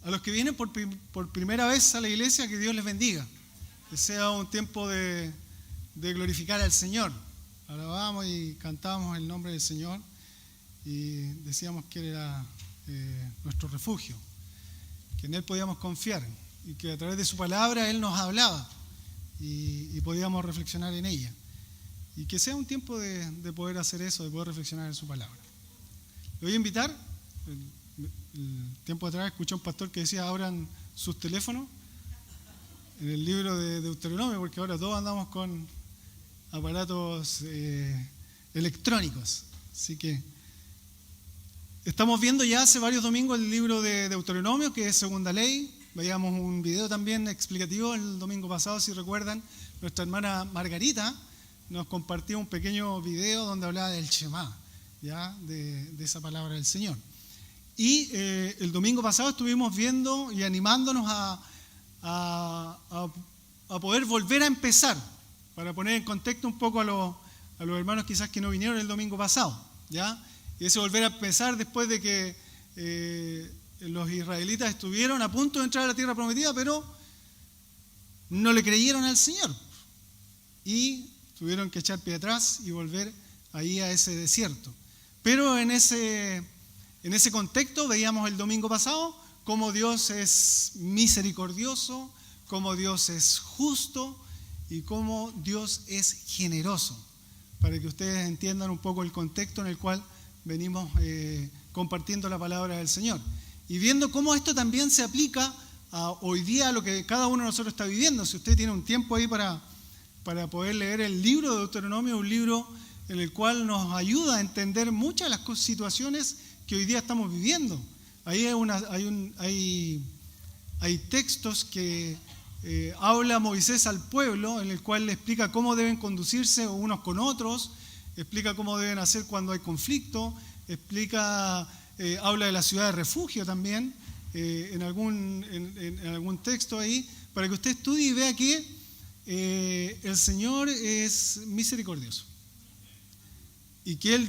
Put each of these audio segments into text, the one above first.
A los que vienen por primera vez a la iglesia, que Dios les bendiga. Que sea un tiempo de glorificar al Señor. Alabamos y cantamos el nombre del Señor y decíamos que Él era nuestro refugio, que en Él podíamos confiar y que a través de su palabra Él nos hablaba y podíamos reflexionar en ella. Y que sea un tiempo de poder hacer eso, de poder reflexionar en su palabra. Le voy a invitar. El tiempo atrás escuché a un pastor que decía: abran sus teléfonos en el libro de Deuteronomio, porque ahora todos andamos con aparatos electrónicos. Así que estamos viendo ya hace varios domingos el libro de Deuteronomio, que es Segunda Ley. Veíamos un video también explicativo el domingo pasado, si recuerdan. Nuestra hermana Margarita nos compartió un pequeño video donde hablaba del Shema, ¿ya? De esa palabra del Señor. Y el domingo pasado estuvimos viendo y animándonos a poder volver a empezar, para poner en contexto un poco a los hermanos quizás que no vinieron el domingo pasado, ¿ya? Y ese volver a empezar después de que los israelitas estuvieron a punto de entrar a la tierra prometida, pero no le creyeron al Señor y tuvieron que echar pie atrás y volver ahí a ese desierto. Pero en ese contexto veíamos el domingo pasado cómo Dios es misericordioso, cómo Dios es justo y cómo Dios es generoso, para que ustedes entiendan un poco el contexto en el cual venimos compartiendo la palabra del Señor. Y viendo cómo esto también se aplica hoy día a lo que cada uno de nosotros está viviendo. Si usted tiene un tiempo ahí para poder leer el libro de Deuteronomio, un libro en el cual nos ayuda a entender muchas de las situaciones que hoy día estamos viviendo. Ahí hay textos que habla Moisés al pueblo, en el cual le explica cómo deben conducirse unos con otros, explica cómo deben hacer cuando hay conflicto, habla de la ciudad de refugio también, en algún texto ahí, para que usted estudie y vea que el Señor es misericordioso. Y que Él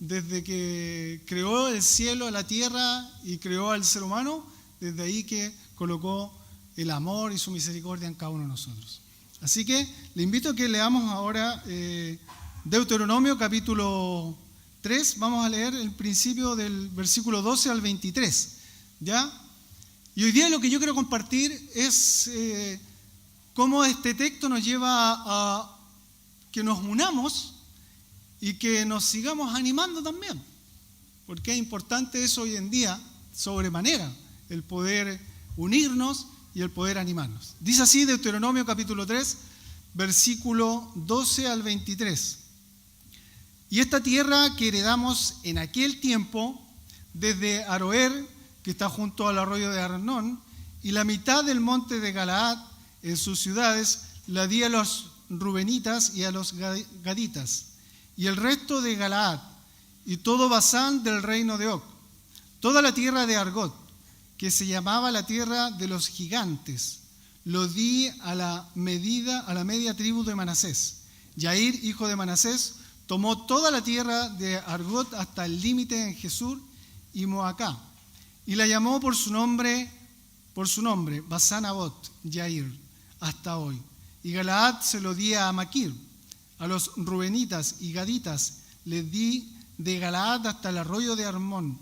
desde que creó el cielo, la tierra y creó al ser humano, desde ahí que colocó el amor y su misericordia en cada uno de nosotros. Así que le invito a que leamos ahora Deuteronomio capítulo 3. Vamos a leer el principio del versículo 12 al 23, ¿ya? Y hoy día lo que yo quiero compartir es cómo este texto nos lleva a que nos unamos y que nos sigamos animando también, porque es importante eso hoy en día, sobremanera, el poder unirnos y el poder animarnos. Dice así Deuteronomio capítulo 3, versículo 12 al 23. Y esta tierra que heredamos en aquel tiempo, desde Aroer, que está junto al arroyo de Arnón, y la mitad del monte de Galaad, en sus ciudades, la di a los rubenitas y a los gaditas, y el resto de Galaad, y todo Basán del reino de Og, toda la tierra de Argot, que se llamaba la tierra de los gigantes, lo di a la media tribu de Manasés. Yair, hijo de Manasés, tomó toda la tierra de Argot hasta el límite en Jesur y Moacá, y la llamó por su nombre Basán Abot, Yair, hasta hoy. Y Galaad se lo di a Maquir. A los rubenitas y gaditas les di de Galaad hasta el arroyo de Arnón,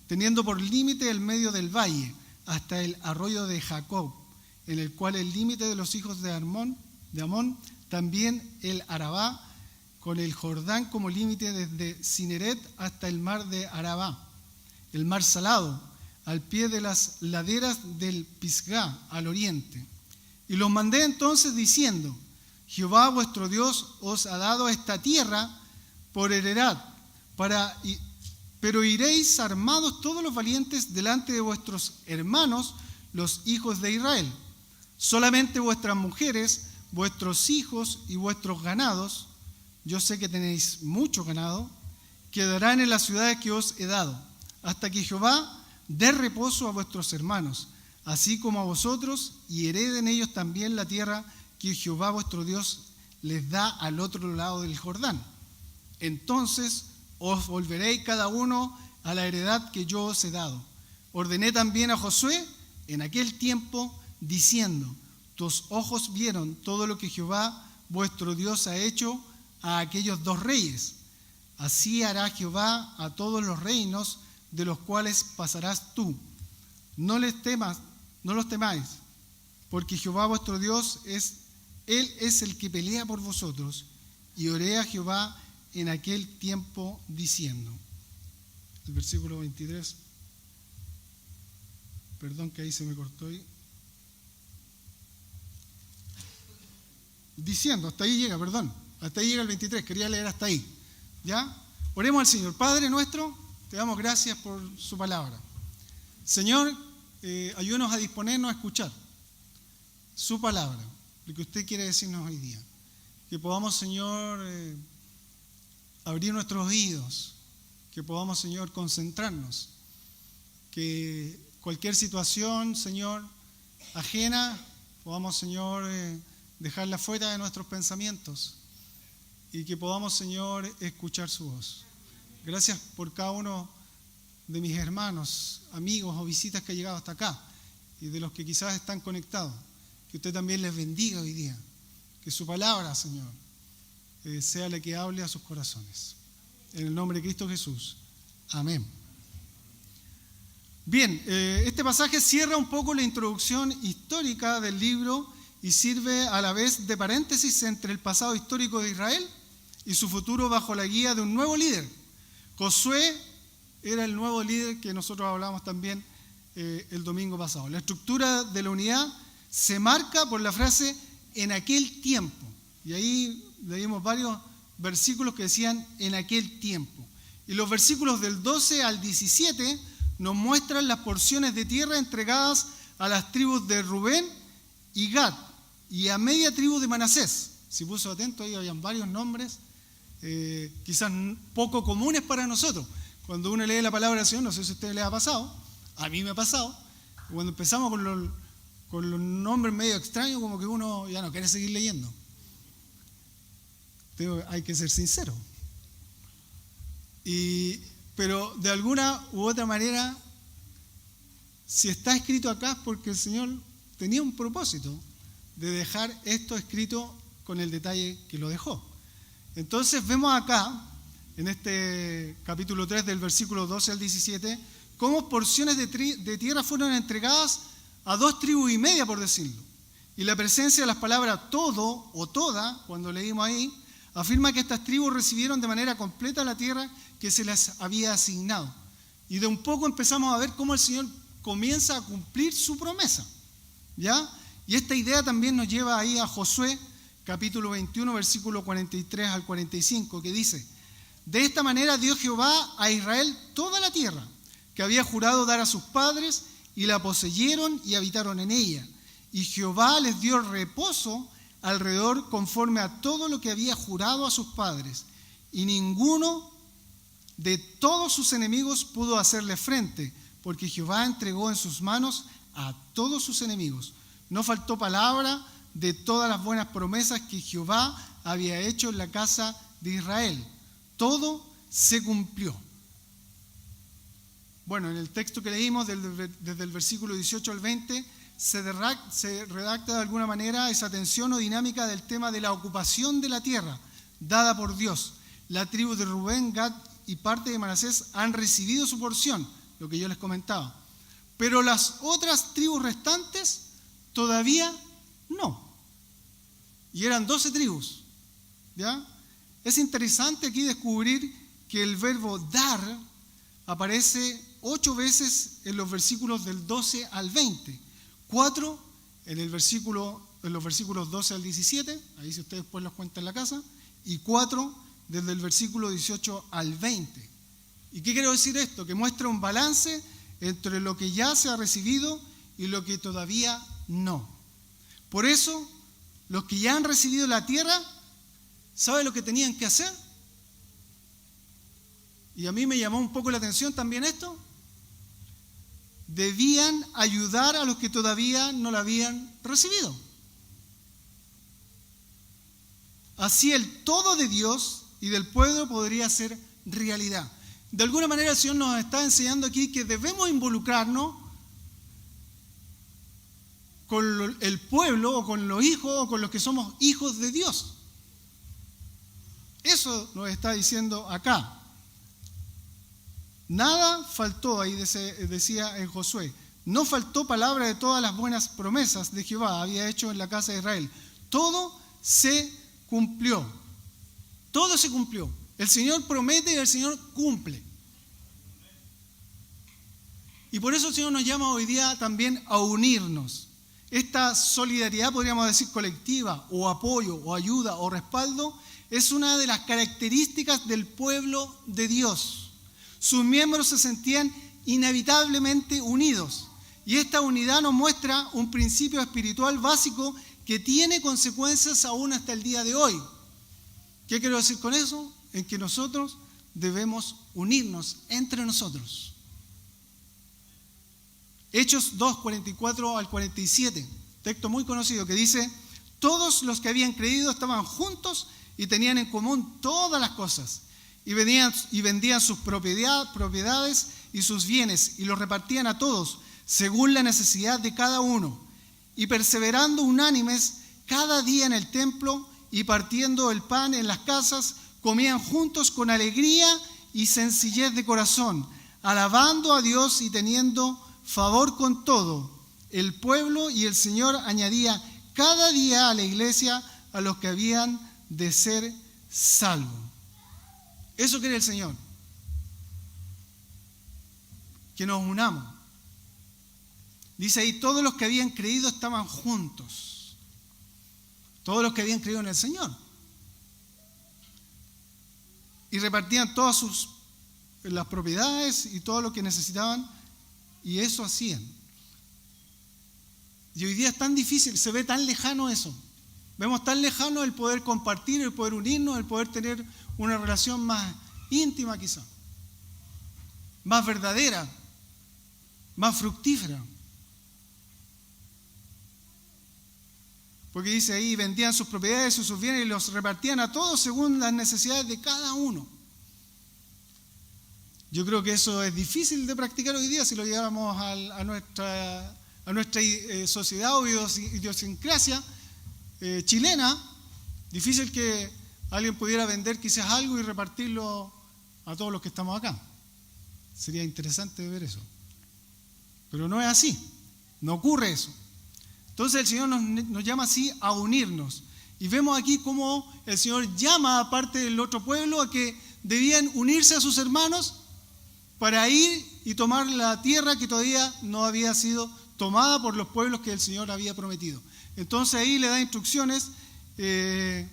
teniendo por límite el medio del valle, hasta el arroyo de Jacob, en el cual el límite de los hijos de Amón, también el Arabá, con el Jordán como límite desde Cineret hasta el mar de Arabá, el mar salado, al pie de las laderas del Pisgá, al oriente. Y los mandé entonces diciendo: Jehová vuestro Dios os ha dado esta tierra por heredad, pero iréis armados todos los valientes delante de vuestros hermanos, los hijos de Israel. Solamente vuestras mujeres, vuestros hijos y vuestros ganados, yo sé que tenéis mucho ganado, quedarán en las ciudades que os he dado, hasta que Jehová dé reposo a vuestros hermanos, así como a vosotros, y hereden ellos también la tierra que Jehová vuestro Dios les da al otro lado del Jordán. Entonces os volveréis cada uno a la heredad que yo os he dado. Ordené también a Josué en aquel tiempo, diciendo: tus ojos vieron todo lo que Jehová vuestro Dios ha hecho a aquellos 2 reyes. Así hará Jehová a todos los reinos de los cuales pasarás tú. No los temáis, porque Jehová vuestro Dios Él es el que pelea por vosotros. Y oré a Jehová en aquel tiempo diciendo. El versículo 23. Perdón que ahí se me cortó ahí. Diciendo, hasta ahí llega el 23, quería leer hasta ahí. ¿Ya? Oremos al Señor. Padre nuestro, te damos gracias por su palabra. Señor, ayúdanos a disponernos a escuchar su palabra, lo que usted quiere decirnos hoy día. Que podamos, Señor, abrir nuestros oídos, que podamos, Señor, concentrarnos, que cualquier situación, Señor, ajena, podamos, Señor, dejarla fuera de nuestros pensamientos y que podamos, Señor, escuchar su voz. Gracias por cada uno de mis hermanos, amigos o visitas que han llegado hasta acá y de los que quizás están conectados. Que usted también les bendiga hoy día. Que su palabra, Señor, sea la que hable a sus corazones. En el nombre de Cristo Jesús. Amén. Bien, este pasaje cierra un poco la introducción histórica del libro y sirve a la vez de paréntesis entre el pasado histórico de Israel y su futuro bajo la guía de un nuevo líder. Josué era el nuevo líder que nosotros hablamos también el domingo pasado. La estructura de la unidad se marca por la frase en aquel tiempo. Y ahí leímos varios versículos que decían en aquel tiempo. Y los versículos del 12 al 17 nos muestran las porciones de tierra entregadas a las tribus de Rubén y Gad y a media tribu de Manasés. Si puso atento, ahí habían varios nombres, quizás poco comunes para nosotros. Cuando uno lee la palabra del Señor, no sé si a ustedes les ha pasado, a mí me ha pasado, cuando empezamos con los nombres medio extraños, como que uno ya no quiere seguir leyendo. Hay que ser sincero. Pero de alguna u otra manera, si está escrito acá es porque el Señor tenía un propósito de dejar esto escrito con el detalle que lo dejó. Entonces vemos acá, en este capítulo 3 del versículo 12 al 17, cómo porciones de tierra fueron entregadas a 2 tribus y media, por decirlo. Y la presencia de las palabras todo o toda, cuando leímos ahí, afirma que estas tribus recibieron de manera completa la tierra que se les había asignado. Y de un poco empezamos a ver cómo el Señor comienza a cumplir su promesa. ¿Ya? Y esta idea también nos lleva ahí a Josué, capítulo 21, versículo 43 al 45, que dice: de esta manera dio Jehová a Israel toda la tierra que había jurado dar a sus padres, y la poseyeron y habitaron en ella. Y Jehová les dio reposo alrededor conforme a todo lo que había jurado a sus padres. Y ninguno de todos sus enemigos pudo hacerle frente, porque Jehová entregó en sus manos a todos sus enemigos. No faltó palabra de todas las buenas promesas que Jehová había hecho en la casa de Israel. Todo se cumplió. Bueno, en el texto que leímos, desde el versículo 18 al 20, se redacta de alguna manera esa tensión o dinámica del tema de la ocupación de la tierra dada por Dios. La tribu de Rubén, Gad y parte de Manasés han recibido su porción, lo que yo les comentaba. Pero las otras tribus restantes todavía no. Y eran 12 tribus. ¿Ya? Es interesante aquí descubrir que el verbo dar aparece 8 veces en los versículos del 12 al 20. 4 en los versículos 12 al 17, ahí si ustedes después los cuentan en la casa, y 4 desde el versículo 18 al 20. ¿Y qué quiero decir esto? Que muestra un balance entre lo que ya se ha recibido y lo que todavía no. Por eso, los que ya han recibido la tierra, ¿saben lo que tenían que hacer? Y a mí me llamó un poco la atención también esto. Debían ayudar a los que todavía no la habían recibido. Así el todo de Dios y del pueblo podría ser realidad. de alguna manera el Señor nos está enseñando aquí que debemos involucrarnos con el pueblo o con los hijos o con los que somos hijos de Dios. Eso nos está diciendo acá. Nada faltó, ahí decía en Josué, no faltó palabra de todas las buenas promesas de Jehová había hecho en la casa de Israel. Todo se cumplió. Todo se cumplió. El Señor promete y el Señor cumple. Y por eso el Señor nos llama hoy día también a unirnos. Esta solidaridad, podríamos decir, colectiva, o apoyo, o ayuda, o respaldo, es una de las características del pueblo de Dios. Sus miembros se sentían inevitablemente unidos. Y esta unidad nos muestra un principio espiritual básico que tiene consecuencias aún hasta el día de hoy. ¿Qué quiero decir con eso? En que nosotros debemos unirnos entre nosotros. Hechos 2, 44 al 47, texto muy conocido que dice: todos los que habían creído estaban juntos y tenían en común todas las cosas, y vendían sus propiedades y sus bienes, y los repartían a todos, según la necesidad de cada uno, y perseverando unánimes cada día en el templo, y partiendo el pan en las casas, comían juntos con alegría y sencillez de corazón, alabando a Dios y teniendo favor con todo el pueblo, y el Señor añadía cada día a la iglesia a los que habían de ser salvos. Eso quiere el Señor, que nos unamos. Dice ahí, todos los que habían creído estaban juntos. Todos los que habían creído en el Señor. Y repartían todas las propiedades y todo lo que necesitaban. Y eso hacían. Y hoy día es tan difícil, se ve tan lejano eso. Vemos tan lejano el poder compartir, el poder unirnos, el poder tener una relación más íntima quizá. Más verdadera, más fructífera. Porque dice ahí, vendían sus propiedades y sus bienes y los repartían a todos según las necesidades de cada uno. Yo creo que eso es difícil de practicar hoy día si lo lleváramos a nuestra sociedad o idiosincrasia chilena. Difícil que alguien pudiera vender quizás algo y repartirlo a todos los que estamos acá. Sería interesante ver eso. Pero no es así, no ocurre eso. Entonces el Señor nos llama así a unirnos. Y vemos aquí cómo el Señor llama a parte del otro pueblo a que debían unirse a sus hermanos para ir y tomar la tierra que todavía no había sido tomada por los pueblos que el Señor había prometido. Entonces ahí le da instrucciones, en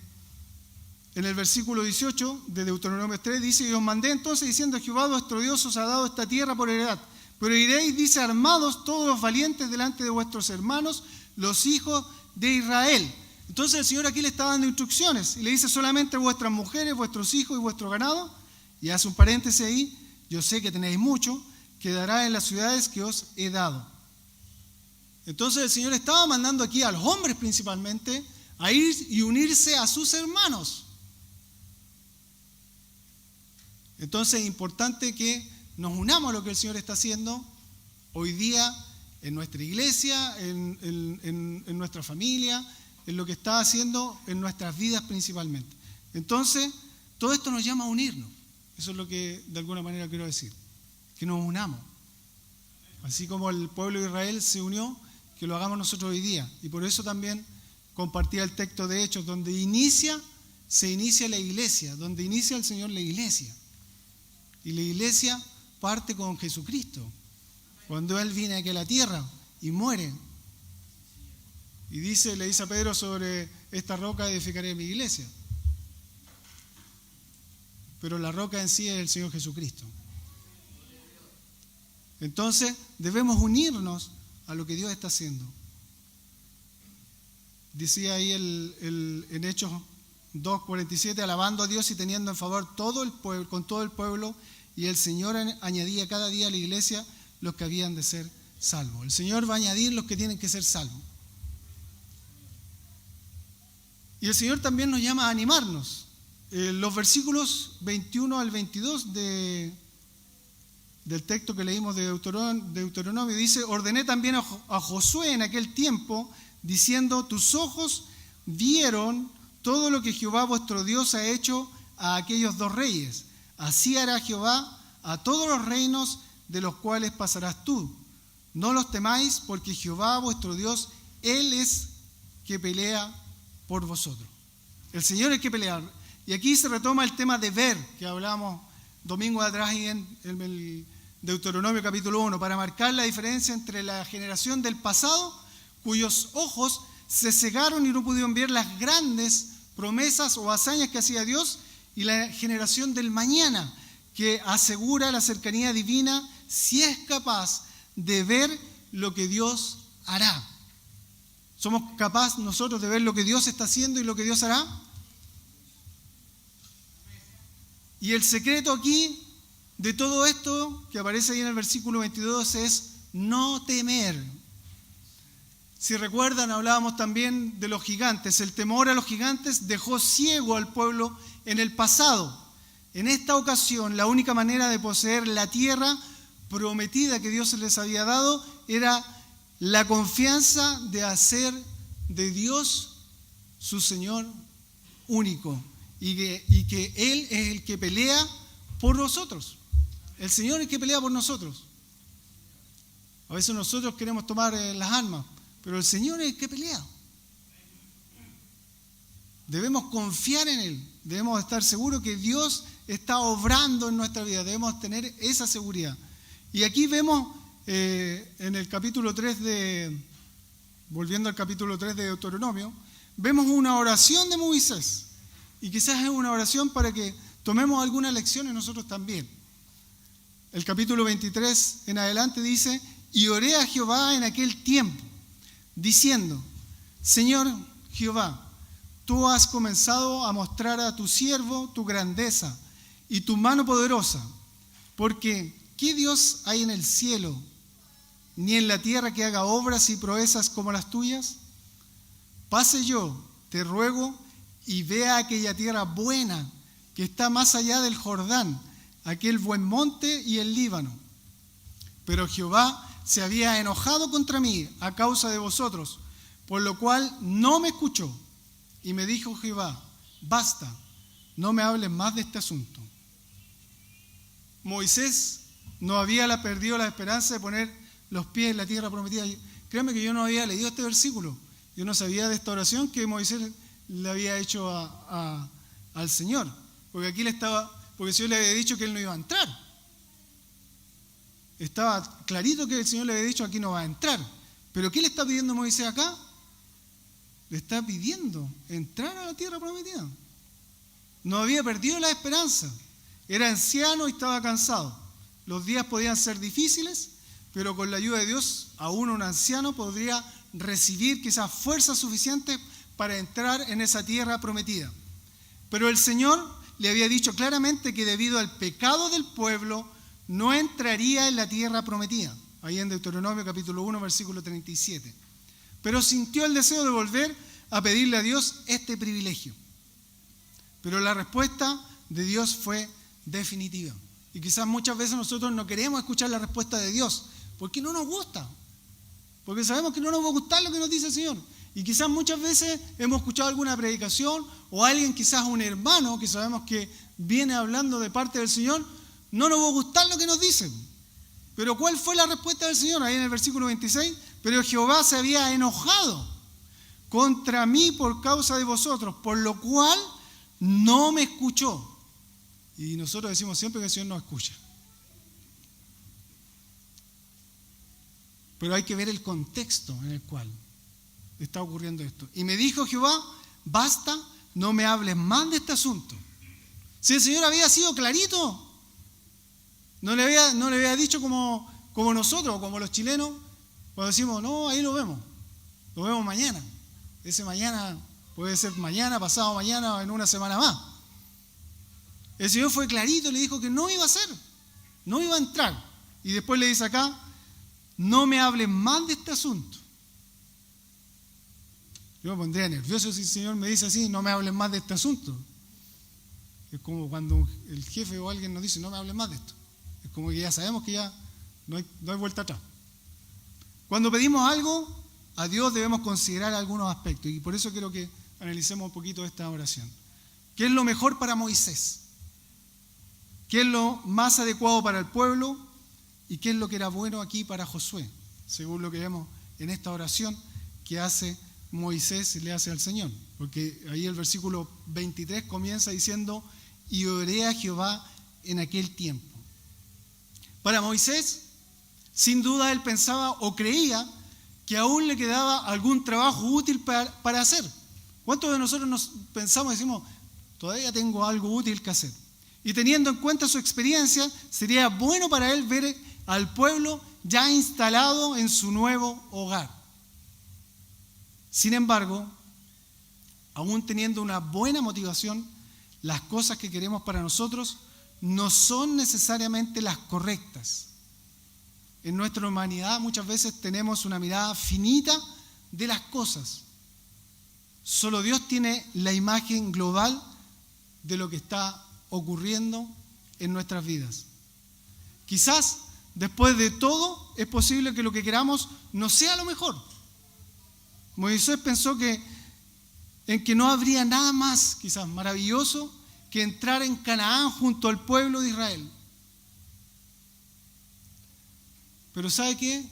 el versículo 18 de Deuteronomio 3 dice: y os mandé entonces diciendo, Jehová vuestro Dios os ha dado esta tierra por heredad, pero iréis, dice, armados todos los valientes delante de vuestros hermanos, los hijos de Israel. Entonces el Señor aquí le está dando instrucciones y le dice: solamente vuestras mujeres, vuestros hijos y vuestro ganado, y hace un paréntesis ahí, yo sé que tenéis mucho, quedará en las ciudades que os he dado. Entonces el Señor estaba mandando aquí a los hombres principalmente a ir y unirse a sus hermanos. Entonces es importante que nos unamos a lo que el Señor está haciendo hoy día en nuestra iglesia, en nuestra familia, en lo que está haciendo en nuestras vidas principalmente. Entonces, todo esto nos llama a unirnos. Eso es lo que de alguna manera quiero decir, que nos unamos. Así como el pueblo de Israel se unió, que lo hagamos nosotros hoy día. Y por eso también compartía el texto de Hechos, donde se inicia la iglesia, donde inicia el Señor la iglesia. Y la iglesia parte con Jesucristo, cuando Él viene aquí a la tierra y muere. Y le dice a Pedro: sobre esta roca edificaré mi iglesia. Pero la roca en sí es el Señor Jesucristo. Entonces debemos unirnos a lo que Dios está haciendo. Decía ahí en Hechos 2:47, alabando a Dios y teniendo en favor con todo el pueblo, y el Señor añadía cada día a la iglesia los que habían de ser salvos. El Señor va a añadir los que tienen que ser salvos. Y el Señor también nos llama a animarnos. Los versículos 21 al 22 de del texto que leímos de Deuteronomio, dice: ordené también a Josué en aquel tiempo, diciendo: tus ojos vieron todo lo que Jehová vuestro Dios ha hecho a aquellos dos reyes. Así hará Jehová a todos los reinos de los cuales pasarás tú. No los temáis, porque Jehová vuestro Dios, Él es que pelea por vosotros. El Señor es que pelea. Y aquí se retoma el tema de ver, que hablamos domingo de atrás y en el Deuteronomio capítulo 1, para marcar la diferencia entre la generación del pasado, cuyos ojos se cegaron y no pudieron ver las grandes promesas o hazañas que hacía Dios, y la generación del mañana, que asegura la cercanía divina si es capaz de ver lo que Dios hará. ¿Somos capaces nosotros de ver lo que Dios está haciendo y lo que Dios hará? Y el secreto aquí de todo esto que aparece ahí en el versículo 22 es no temer. Si recuerdan, hablábamos también de los gigantes. El temor a los gigantes dejó ciego al pueblo en el pasado. En esta ocasión, la única manera de poseer la tierra prometida que Dios les había dado era la confianza de hacer de Dios su Señor único y que Él es el que pelea por nosotros. El Señor es el que pelea por nosotros. A veces nosotros queremos tomar las armas, pero el Señor es el que pelea. Debemos confiar en Él, debemos estar seguros que Dios está obrando en nuestra vida, debemos tener esa seguridad. Y aquí vemos en el capítulo 3 volviendo al capítulo 3 de Deuteronomio, vemos una oración de Moisés. Y quizás es una oración para que tomemos algunas lecciones nosotros también. El capítulo 23 en adelante dice: y oré a Jehová en aquel tiempo, diciendo: Señor Jehová, tú has comenzado a mostrar a tu siervo tu grandeza y tu mano poderosa, porque ¿qué Dios hay en el cielo, ni en la tierra que haga obras y proezas como las tuyas? Pase yo, te ruego, y vea aquella tierra buena que está más allá del Jordán, aquel buen monte y el Líbano. Pero Jehová se había enojado contra mí a causa de vosotros, por lo cual no me escuchó. Y me dijo Jehová: basta, no me hables más de este asunto. Moisés no había perdido la esperanza de poner los pies en la tierra prometida. Créanme que yo no había leído este versículo. Yo no sabía de esta oración que Moisés le había hecho al Señor. Porque aquí porque el Señor le había dicho que él no iba a entrar. Estaba clarito que el Señor le había dicho: aquí no va a entrar. Pero ¿qué le está pidiendo Moisés acá? Le está pidiendo entrar a la tierra prometida. No había perdido la esperanza. Era anciano y estaba cansado. Los días podían ser difíciles, pero con la ayuda de Dios, aún un anciano podría recibir quizás fuerzas suficientes para entrar en esa tierra prometida. Pero el Señor le había dicho claramente que debido al pecado del pueblo no entraría en la tierra prometida. Ahí en Deuteronomio capítulo 1, versículo 37. Pero sintió el deseo de volver a pedirle a Dios este privilegio. Pero la respuesta de Dios fue definitiva. Y quizás muchas veces nosotros no queremos escuchar la respuesta de Dios porque no nos gusta. Porque sabemos que no nos va a gustar lo que nos dice el Señor. Y quizás muchas veces hemos escuchado alguna predicación o alguien, quizás un hermano que sabemos que viene hablando de parte del Señor, no nos va a gustar lo que nos dicen. Pero ¿cuál fue la respuesta del Señor? Ahí en el versículo 26, pero Jehová se había enojado contra mí por causa de vosotros, por lo cual no me escuchó. Y nosotros decimos siempre que el Señor nos escucha. Pero hay que ver el contexto en el cual está ocurriendo esto. Y me dijo Jehová: basta, no me hables más de este asunto. Si el Señor había sido clarito, no le había dicho como nosotros, como los chilenos, cuando decimos: no, ahí lo vemos mañana. Ese mañana puede ser mañana, pasado mañana o en una semana más. El Señor fue clarito y le dijo que no iba a hacer, no iba a entrar. Y después le dice acá: no me hables más de este asunto. Yo me pondría nervioso si el Señor me dice así: no me hables más de este asunto. Es como cuando el jefe o alguien nos dice: no me hables más de esto. Es como que ya sabemos que ya no hay vuelta atrás. Cuando pedimos algo, a Dios debemos considerar algunos aspectos, y por eso quiero que analicemos un poquito esta oración. ¿Qué es lo mejor para Moisés? ¿Qué es lo más adecuado para el pueblo? ¿Y qué es lo que era bueno aquí para Josué? Según lo que vemos en esta oración que hace Moisés y le hace al Señor. Porque ahí el versículo 23 comienza diciendo: y oré a Jehová en aquel tiempo. Para Moisés, sin duda él pensaba o creía que aún le quedaba algún trabajo útil para hacer. ¿Cuántos de nosotros nos pensamos y decimos, todavía tengo algo útil que hacer? Y teniendo en cuenta su experiencia, sería bueno para él ver al pueblo ya instalado en su nuevo hogar. Sin embargo, aún teniendo una buena motivación, las cosas que queremos para nosotros no son necesariamente las correctas. En nuestra humanidad muchas veces tenemos una mirada finita de las cosas. Solo Dios tiene la imagen global de lo que está ocurriendo en nuestras vidas. Quizás después de todo es posible que lo que queramos no sea lo mejor. Moisés pensó en que no habría nada más quizás maravilloso que entrar en Canaán junto al pueblo de Israel. Pero ¿sabe qué?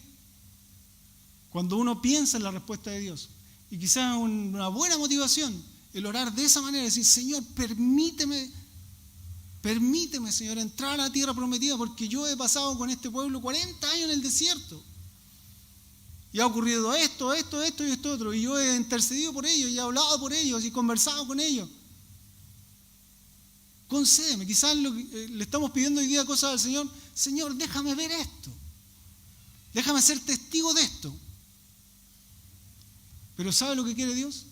Cuando uno piensa en la respuesta de Dios, y quizás una buena motivación, el orar de esa manera, decir, Señor, permíteme, Señor, entrar a la tierra prometida, porque yo he pasado con este pueblo 40 años en el desierto. Y ha ocurrido esto y esto otro, y yo he intercedido por ellos, y he hablado por ellos, y conversado con ellos. Concédeme, quizás le estamos pidiendo hoy día cosas al Señor. Señor, déjame ver esto. Déjame ser testigo de esto. Pero ¿sabe lo que quiere Dios?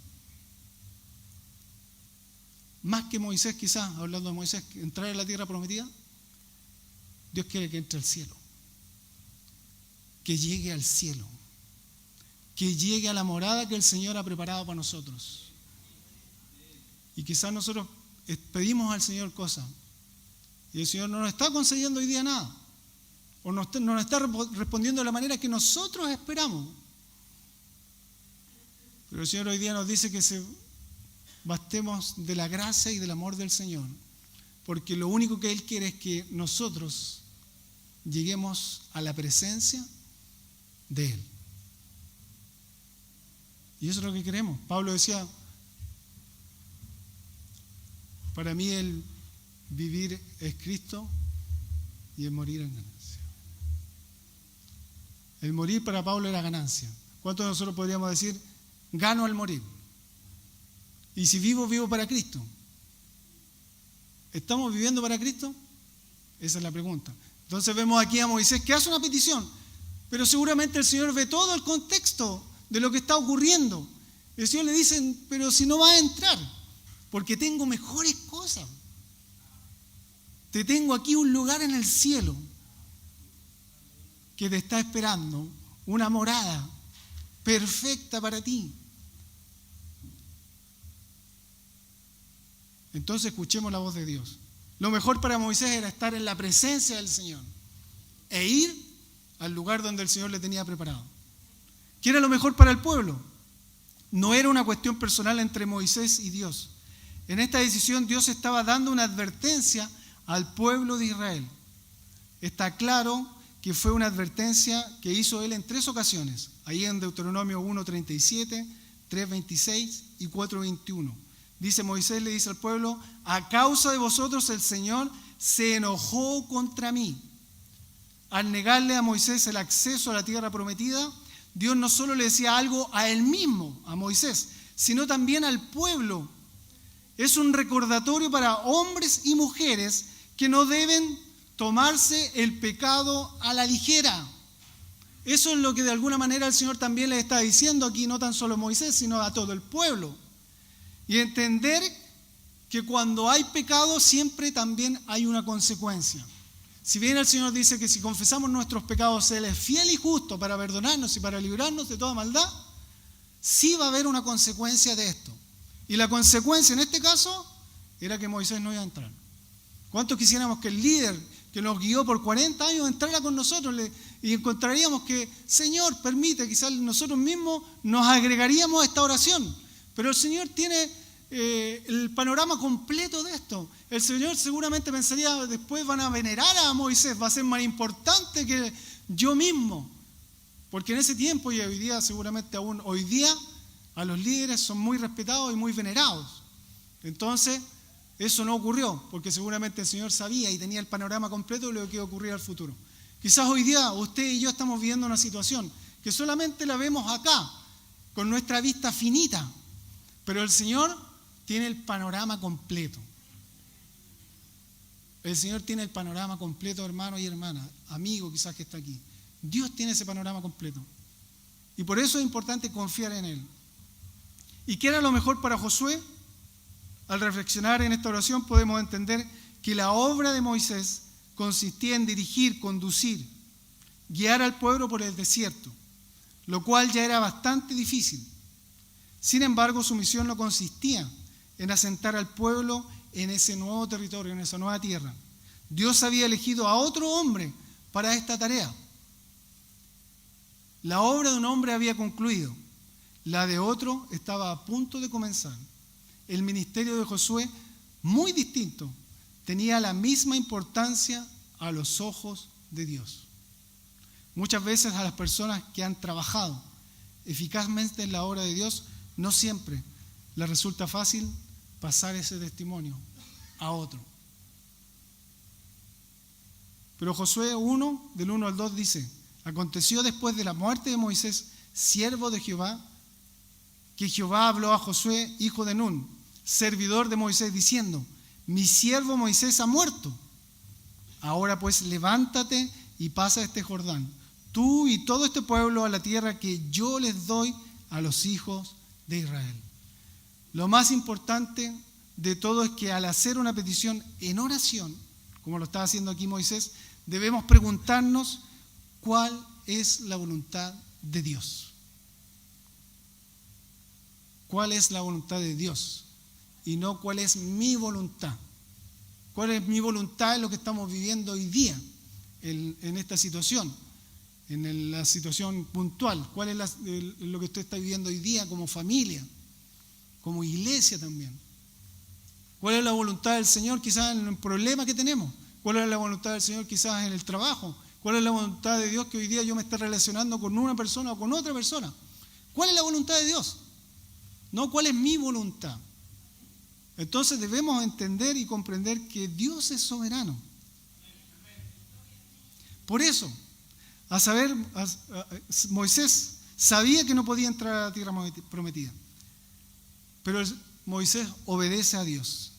Más que Moisés, quizás, hablando de Moisés, entrar en la tierra prometida, Dios quiere que entre al cielo. Que llegue al cielo. Que llegue a la morada que el Señor ha preparado para nosotros. Y quizás nosotros pedimos al Señor cosas y el Señor no nos está concediendo hoy día nada, o no nos está respondiendo de la manera que nosotros esperamos. Pero el Señor hoy día nos dice que bastemos de la gracia y del amor del Señor, porque lo único que Él quiere es que nosotros lleguemos a la presencia de Él. Y eso es lo que queremos. Pablo decía, para mí el vivir es Cristo y el morir es ganancia. El morir para Pablo era ganancia. ¿Cuántos de nosotros podríamos decir, gano al morir? Y si vivo, vivo para Cristo. ¿Estamos viviendo para Cristo? Esa es la pregunta. Entonces vemos aquí a Moisés que hace una petición, pero seguramente el Señor ve todo el contexto de lo que está ocurriendo. El Señor le dice, pero si no vas a entrar, porque tengo mejores cosas. Te tengo aquí un lugar en el cielo que te está esperando, una morada perfecta para ti. Entonces escuchemos la voz de Dios. Lo mejor para Moisés era estar en la presencia del Señor e ir al lugar donde el Señor le tenía preparado. ¿Qué era lo mejor para el pueblo? No era una cuestión personal entre Moisés y Dios. En esta decisión Dios estaba dando una advertencia al pueblo de Israel. Está claro que fue una advertencia que hizo Él en 3 ocasiones. Ahí en Deuteronomio 1:37, 3:26 y 4:21. Dice Moisés, le dice al pueblo, a causa de vosotros el Señor se enojó contra mí. Al negarle a Moisés el acceso a la tierra prometida, Dios no solo le decía algo a él mismo, a Moisés, sino también al pueblo. Es un recordatorio para hombres y mujeres que no deben tomarse el pecado a la ligera. Eso es lo que de alguna manera el Señor también le está diciendo aquí, no tan solo a Moisés, sino a todo el pueblo. Y entender que cuando hay pecado siempre también hay una consecuencia. Si bien el Señor dice que si confesamos nuestros pecados, Él es fiel y justo para perdonarnos y para librarnos de toda maldad, sí va a haber una consecuencia de esto. Y la consecuencia en este caso era que Moisés no iba a entrar. ¿Cuántos quisiéramos que el líder que nos guió por 40 años, entrara con nosotros y encontraríamos que, Señor, permite, quizás nosotros mismos nos agregaríamos a esta oración. Pero el Señor tiene el panorama completo de esto. El Señor seguramente pensaría, después van a venerar a Moisés, va a ser más importante que yo mismo. Porque en ese tiempo, y hoy día seguramente aún hoy día, a los líderes son muy respetados y muy venerados. Entonces, eso no ocurrió, porque seguramente el Señor sabía y tenía el panorama completo de lo que iba a ocurrir al futuro. Quizás hoy día usted y yo estamos viviendo una situación que solamente la vemos acá, con nuestra vista finita, pero el Señor tiene el panorama completo. El Señor tiene el panorama completo, hermano y hermana, amigo quizás que está aquí. Dios tiene ese panorama completo. Y por eso es importante confiar en Él. ¿Y qué era lo mejor para Josué? Al reflexionar en esta oración podemos entender que la obra de Moisés consistía en dirigir, conducir, guiar al pueblo por el desierto, lo cual ya era bastante difícil. Sin embargo, su misión no consistía en asentar al pueblo en ese nuevo territorio, en esa nueva tierra. Dios había elegido a otro hombre para esta tarea. La obra de un hombre había concluido, la de otro estaba a punto de comenzar. El ministerio de Josué, muy distinto, tenía la misma importancia a los ojos de Dios. Muchas veces a las personas que han trabajado eficazmente en la obra de Dios, no siempre les resulta fácil pasar ese testimonio a otro. Pero Josué 1, del 1 al 2 dice: aconteció después de la muerte de Moisés, siervo de Jehová, que Jehová habló a Josué, hijo de Nun, servidor de Moisés, diciendo: mi siervo Moisés ha muerto. Ahora pues levántate y pasa este Jordán, tú y todo este pueblo, a la tierra que yo les doy a los hijos de Israel. Lo más importante de todo es que al hacer una petición en oración, como lo está haciendo aquí Moisés, debemos preguntarnos cuál es la voluntad de Dios. ¿Cuál es la voluntad de Dios? Y no cuál es mi voluntad. ¿Cuál es mi voluntad en lo que estamos viviendo hoy día, en esta situación, en la situación puntual? ¿Cuál es lo que usted está viviendo hoy día como familia, como iglesia también? ¿Cuál es la voluntad del Señor quizás en el problema que tenemos? ¿Cuál es la voluntad del Señor quizás en el trabajo? ¿Cuál es la voluntad de Dios que hoy día yo me esté relacionando con una persona o con otra persona? ¿Cuál es la voluntad de Dios? No, ¿cuál es mi voluntad? Entonces debemos entender y comprender que Dios es soberano. Por eso, Moisés sabía que no podía entrar a la tierra prometida, pero Moisés obedece a Dios.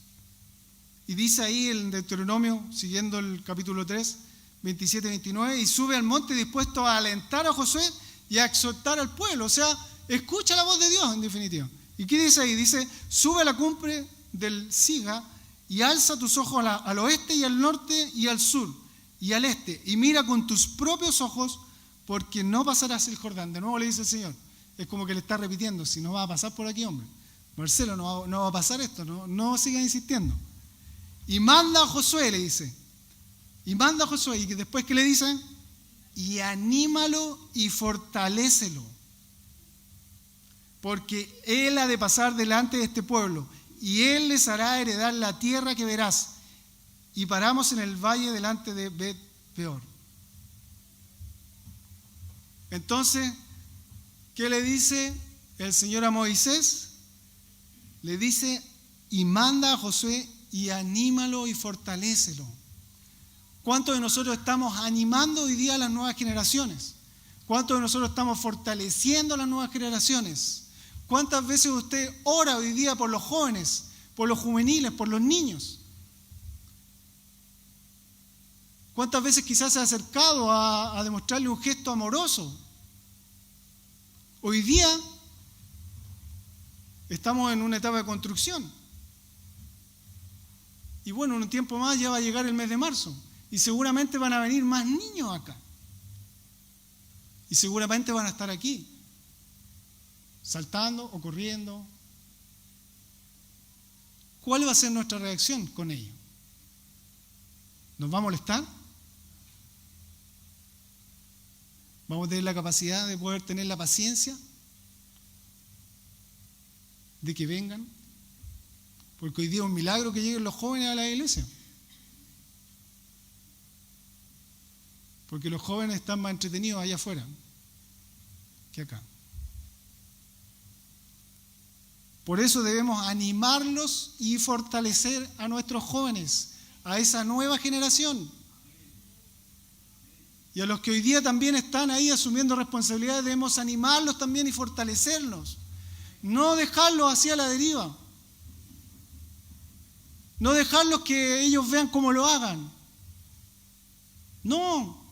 Y dice ahí en Deuteronomio, siguiendo el capítulo 3, 27-29, y sube al monte dispuesto a alentar a Josué y a exhortar al pueblo. O sea, escucha la voz de Dios en definitiva. ¿Y qué dice ahí? Dice: sube a la cumbre del Siga y alza tus ojos al oeste y al norte y al sur y al este, y mira con tus propios ojos, porque no pasarás el Jordán. De nuevo le dice el Señor. Es como que le está repitiendo: si no va a pasar por aquí, hombre, Marcelo, no va a pasar esto, no siga insistiendo. Y manda a Josué, le dice. Y manda a Josué, y después, ¿qué le dice? Y anímalo y fortalécelo, porque él ha de pasar delante de este pueblo, y él les hará heredar la tierra que verás. Y paramos en el valle delante de Bet-peor. Entonces, ¿qué le dice el Señor a Moisés? Le dice: y manda a Josué y anímalo y fortalécelo. ¿Cuántos de nosotros estamos animando hoy día a las nuevas generaciones? ¿Cuántos de nosotros estamos fortaleciendo a las nuevas generaciones? ¿Cuántas veces usted ora hoy día por los jóvenes, por los juveniles, por los niños? ¿Cuántas veces quizás se ha acercado a demostrarle un gesto amoroso? Hoy día estamos en una etapa de construcción. Y bueno, en un tiempo más ya va a llegar el mes de marzo. Y seguramente van a venir más niños acá. Y seguramente van a estar aquí, saltando o corriendo. ¿Cuál va a ser nuestra reacción con ello? ¿Nos va a molestar? Vamos a tener la capacidad de poder tener la paciencia de que vengan. Porque hoy día es un milagro que lleguen los jóvenes a la iglesia. Porque los jóvenes están más entretenidos allá afuera que acá. Por eso debemos animarlos y fortalecer a nuestros jóvenes, a esa nueva generación. Y a los que hoy día también están ahí asumiendo responsabilidades, debemos animarlos también y fortalecerlos. No dejarlos así a la deriva. No dejarlos que ellos vean cómo lo hagan. No.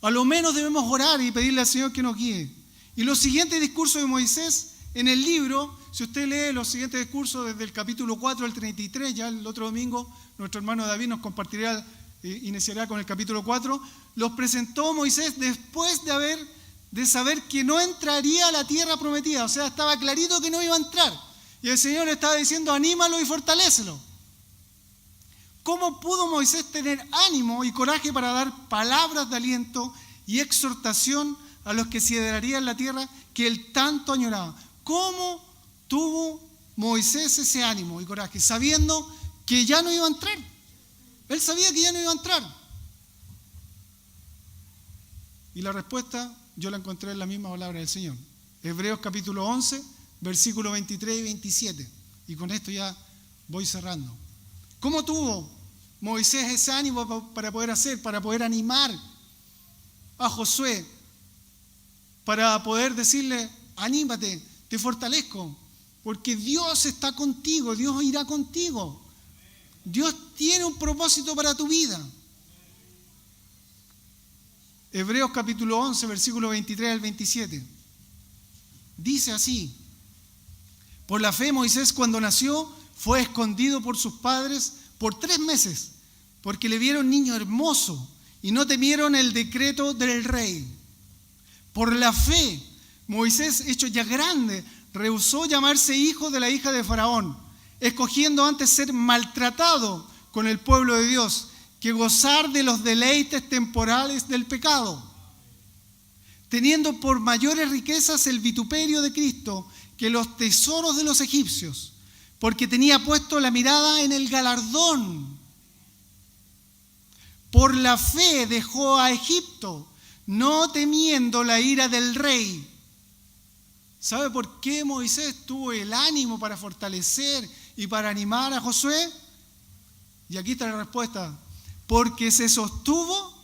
A lo menos debemos orar y pedirle al Señor que nos guíe. Y los siguientes discursos de Moisés en el libro, si usted lee los siguientes discursos desde el capítulo 4 al 33, ya el otro domingo nuestro hermano David nos compartirá, iniciará con el capítulo 4, los presentó Moisés después de saber que no entraría a la tierra prometida. O sea, estaba clarito que no iba a entrar. Y el Señor le estaba diciendo, anímalo y fortalécelo. ¿Cómo pudo Moisés tener ánimo y coraje para dar palabras de aliento y exhortación a los que se heredarían la tierra que él tanto añoraba? ¿Cómo tuvo Moisés ese ánimo y coraje, sabiendo que ya no iba a entrar? Él sabía que ya no iba a entrar. Y la respuesta yo la encontré en la misma palabra del Señor. Hebreos capítulo 11, versículos 23 y 27. Y con esto ya voy cerrando. ¿Cómo tuvo Moisés ese ánimo para poder animar a Josué? Para poder decirle, anímate, te fortalezco, porque Dios está contigo, Dios irá contigo. Dios tiene un propósito para tu vida. Hebreos capítulo 11, versículo 23 al 27. Dice así: por la fe Moisés cuando nació fue escondido por sus padres por 3 meses, porque le vieron niño hermoso y no temieron el decreto del rey. Por la fe Moisés, hecho ya grande, rehusó llamarse hijo de la hija de Faraón, escogiendo antes ser maltratado con el pueblo de Dios que gozar de los deleites temporales del pecado, teniendo por mayores riquezas el vituperio de Cristo que los tesoros de los egipcios, porque tenía puesto la mirada en el galardón. Por la fe dejó a Egipto, no temiendo la ira del rey. ¿Sabe por qué Moisés tuvo el ánimo para fortalecer y para animar a Josué? Y aquí está la respuesta: porque se sostuvo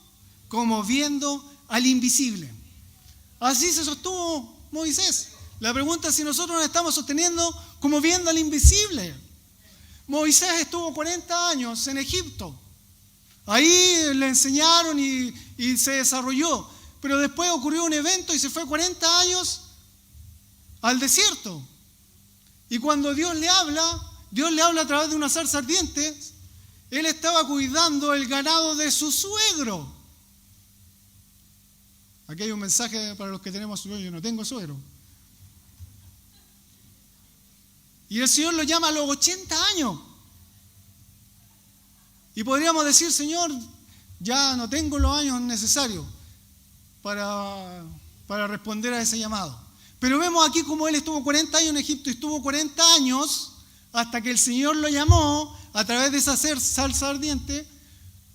como viendo al invisible. Así se sostuvo Moisés. La pregunta es si nosotros nos estamos sosteniendo como viendo al invisible. Moisés estuvo 40 años en Egipto. Ahí le enseñaron y se desarrolló. Pero después ocurrió un evento y se fue 40 años al desierto. Y cuando Dios le habla a través de una zarza ardiente. Él estaba cuidando el ganado de su suegro. Aquí hay un mensaje para los que tenemos suegro. Yo no tengo suegro. Y el Señor lo llama a los 80 años. Y podríamos decir, Señor, ya no tengo los años necesarios para responder a ese llamado. Pero vemos aquí como él estuvo 40 años en Egipto y estuvo 40 años hasta que el Señor lo llamó a través de esa salsa ardiente.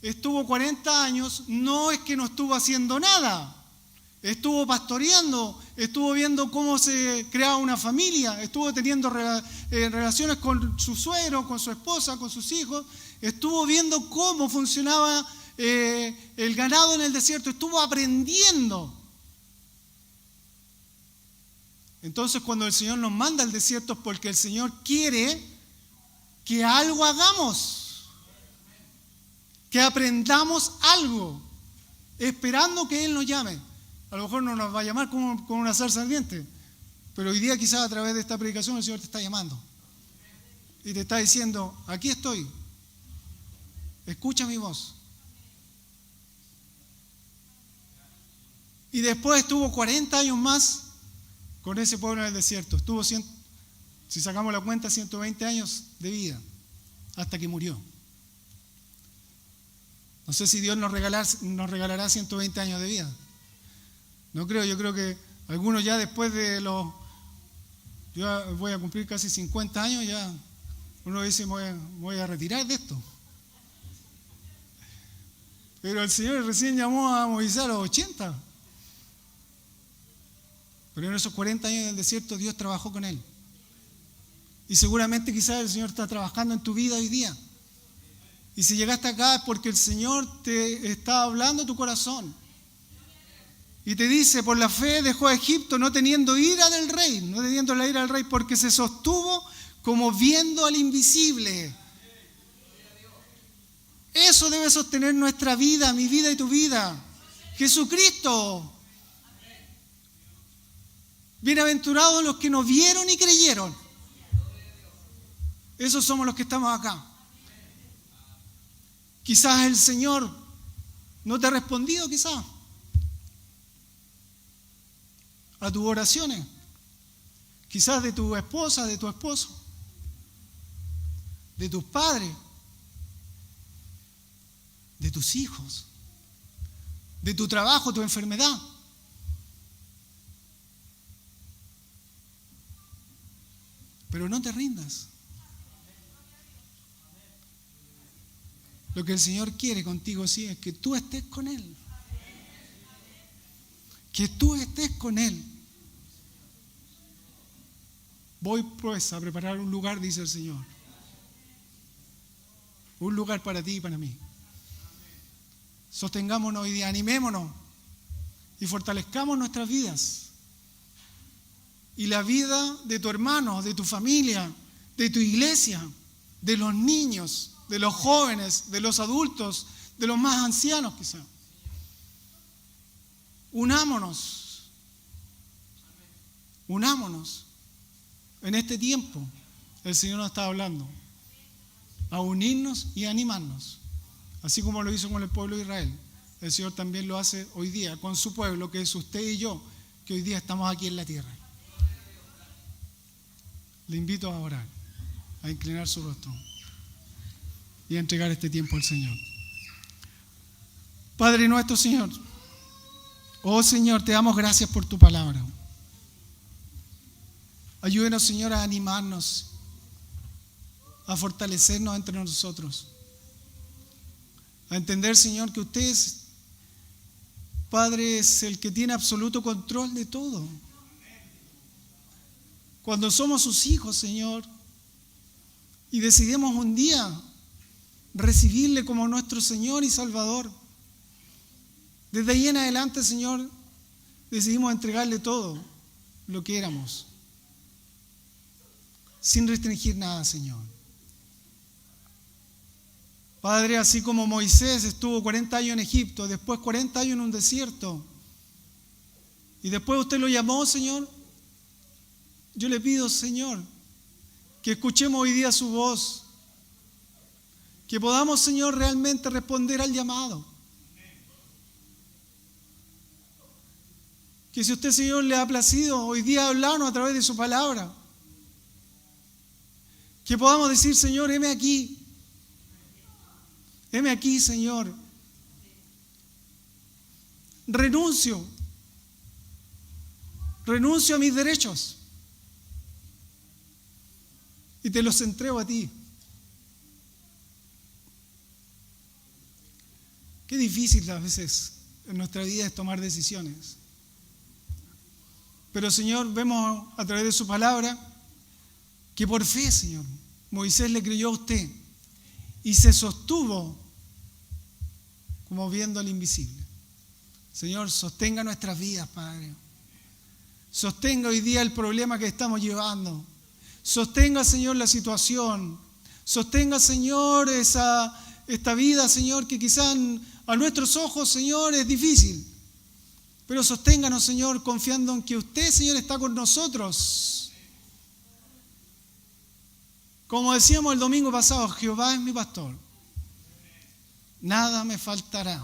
Estuvo 40 años, no es que no estuvo haciendo nada. Estuvo pastoreando, estuvo viendo cómo se creaba una familia, estuvo teniendo relaciones con su suegro, con su esposa, con sus hijos, estuvo viendo cómo funcionaba el ganado en el desierto, estuvo aprendiendo. Entonces, cuando el Señor nos manda al desierto es porque el Señor quiere que algo hagamos, que aprendamos algo, esperando que Él nos llame. A lo mejor no nos va a llamar con una zarza ardiente, pero hoy día quizás a través de esta predicación el Señor te está llamando y te está diciendo, aquí estoy, escucha mi voz. Y después estuvo 40 años más con ese pueblo en el desierto. Estuvo, si sacamos la cuenta, 120 años de vida, hasta que murió. No sé si Dios nos regalará 120 años de vida. No creo, yo creo que algunos ya después de los... Yo voy a cumplir casi 50 años, ya uno dice, me voy a retirar de esto. Pero el Señor recién llamó a Moisés a los 80. Pero en esos 40 años en el desierto Dios trabajó con él. Y seguramente quizás el Señor está trabajando en tu vida hoy día. Y si llegaste acá es porque el Señor te está hablando a tu corazón. Y te dice, por la fe dejó a Egipto no teniendo ira del rey, no teniendo la ira del rey, porque se sostuvo como viendo al invisible. Eso debe sostener nuestra vida, mi vida y tu vida. Jesucristo. Bienaventurados los que nos vieron y creyeron. Esos somos los que estamos acá. Quizás el Señor no te ha respondido, quizás, a tus oraciones. Quizás de tu esposa, de tu esposo, de tus padres, de tus hijos, de tu trabajo, tu enfermedad. Pero no te rindas. Lo que el Señor quiere contigo, sí, es que tú estés con Él. Que tú estés con Él. Voy pues a preparar un lugar, dice el Señor. Un lugar para ti y para mí. Sostengámonos hoy día, animémonos y fortalezcamos nuestras vidas. Y la vida de tu hermano, de tu familia, de tu iglesia, de los niños, de los jóvenes, de los adultos, de los más ancianos quizás. Unámonos. Unámonos. En este tiempo el Señor nos está hablando a unirnos y a animarnos. Así como lo hizo con el pueblo de Israel, el Señor también lo hace hoy día con su pueblo, que es usted y yo, que hoy día estamos aquí en la tierra. Le invito a orar, a inclinar su rostro y a entregar este tiempo al Señor. Padre nuestro, Señor, oh Señor, te damos gracias por tu palabra. Ayúdenos, Señor, a animarnos, a fortalecernos entre nosotros, a entender, Señor, que usted es, Padre, es el que tiene absoluto control de todo. Cuando somos sus hijos, Señor, y decidimos un día recibirle como nuestro Señor y Salvador, desde ahí en adelante, Señor, decidimos entregarle todo lo que éramos, sin restringir nada, Señor. Padre, así como Moisés estuvo 40 años en Egipto, después 40 años en un desierto, y después usted lo llamó, Señor, yo le pido, Señor, que escuchemos hoy día su voz, que podamos, Señor, realmente responder al llamado. Que si usted, Señor, le ha placido hoy día hablarnos a través de su palabra, que podamos decir, Señor, heme aquí, Señor. Renuncio a mis derechos y te los entrego a ti. Qué difícil a veces en nuestra vida es tomar decisiones. Pero, Señor, vemos a través de su palabra que por fe, Señor, Moisés le creyó a usted y se sostuvo como viendo al invisible. Señor, sostenga nuestras vidas, Padre. Sostenga hoy día el problema que estamos llevando. Sostenga, Señor, la situación. Sostenga, Señor, esta vida, Señor, que quizás a nuestros ojos, Señor, es difícil. Pero sosténganos, Señor, confiando en que usted, Señor, está con nosotros. Como decíamos el domingo pasado, Jehová es mi pastor. Nada me faltará.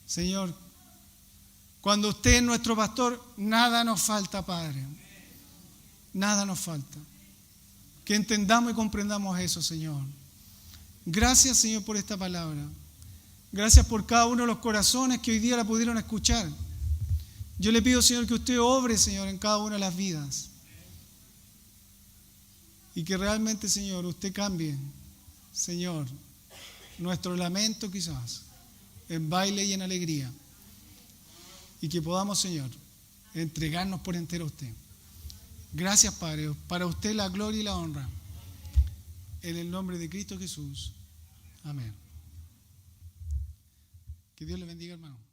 Señor, cuando usted es nuestro pastor, nada nos falta, Padre. Nada nos falta. Que entendamos y comprendamos eso, Señor. Gracias, Señor, por esta palabra. Gracias por cada uno de los corazones que hoy día la pudieron escuchar. Yo le pido, Señor, que usted obre, Señor, en cada una de las vidas. Y que realmente, Señor, usted cambie, Señor, nuestro lamento quizás en baile y en alegría. Y que podamos, Señor, entregarnos por entero a usted. Gracias, Padre. Para usted la gloria y la honra. En el nombre de Cristo Jesús. Amén. Que Dios le bendiga, hermano.